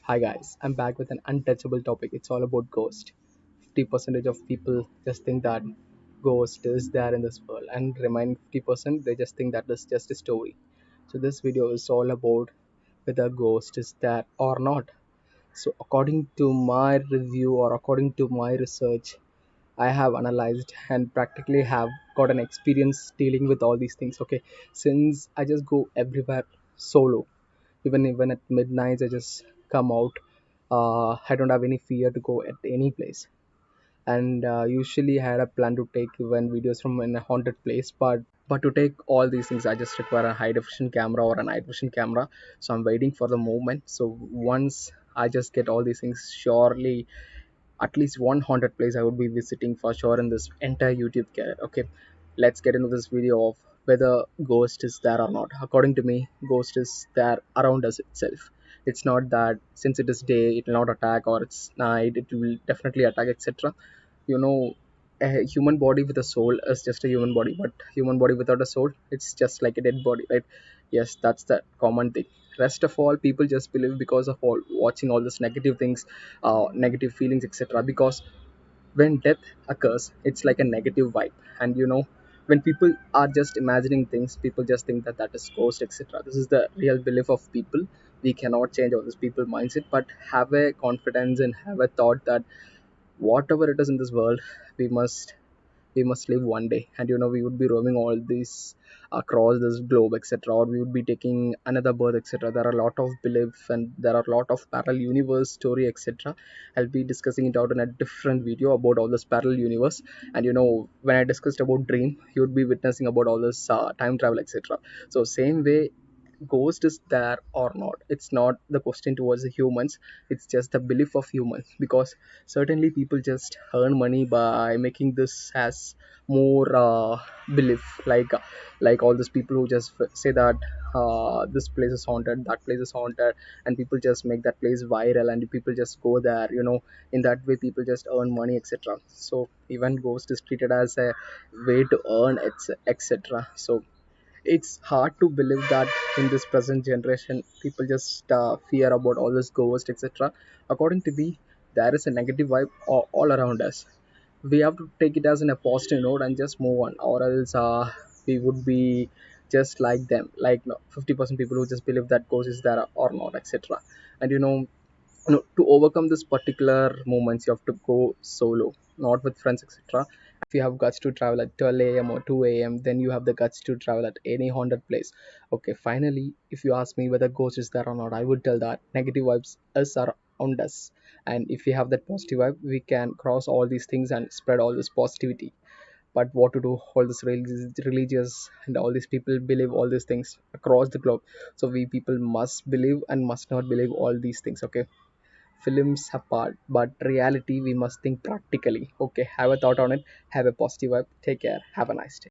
Hi guys, I'm back with an untouchable topic. It's all about ghost. 50% of people just think that ghost is there in this world and remain 50% they just think that is just a story. So this video is all about whether ghost is there or not. So according to my review or according to my research, I have analyzed and practically have got an experience dealing with all these things. Okay, since I just go everywhere solo, even at midnight I just come out. I don't have any fear to go at any place, and usually I had a plan to take even videos from in a haunted place, but to take all these things I just require a high definition camera or a night vision camera. So I'm waiting for the moment. So once I just get all these things, surely at least one haunted place I would be visiting for sure in this entire YouTube career. Okay, let's get into this video of whether ghost is there or not. According to me, ghost is there around us itself. It's not that since it is day, it will not attack, or it's night, it will definitely attack, etc. You know, a human body with a soul is just a human body, but human body without a soul, it's just like a dead body, right? Yes, that's the common thing. Rest of all, people just believe because of all watching all this negative things, negative feelings, etc. Because when death occurs, it's like a negative vibe, and when people are just imagining things, people just think that that is ghost, etc. This is the real belief of people. We cannot change all this people mindset, but have a confidence and have a thought that whatever it is in this world, we must we must live one day, and we would be roaming all these across this globe, etc., or we would be taking another birth, etc. There are a lot of belief and there are a lot of parallel universe story, etc. I'll be discussing it out in a different video about all this parallel universe. And when I discussed about dream, you would be witnessing about all this time travel, etc. So same way, ghost is there or not, it's not the question towards the humans, it's just the belief of humans. Because certainly people just earn money by making this as more belief, like all these people who just say that this place is haunted, that place is haunted, and people just make that place viral and people just go there. In that way people just earn money, etc. So even ghost is treated as a way to earn, etc. So it's hard to believe that in this present generation people just fear about all this ghost, etc. According to me, there is a negative vibe all around us. We have to take it as in a positive note and just move on, or else we would be just like them, like 50% people who just believe that ghost is there or not, etc. And to overcome this particular moments, you have to go solo, not with friends, etc. If you have guts to travel at 12 a.m or 2 a.m, then you have the guts to travel at any haunted place. Okay, finally, if you ask me whether ghost is there or not, I would tell that negative vibes is around us, and if we have that positive vibe, we can cross all these things and spread all this positivity. But what to do, all this religious and all these people believe all these things across the globe. So we people must believe and must not believe all these things. Okay, films apart, but reality we must think practically. Okay, have a thought on it, have a positive vibe, take care, have a nice day.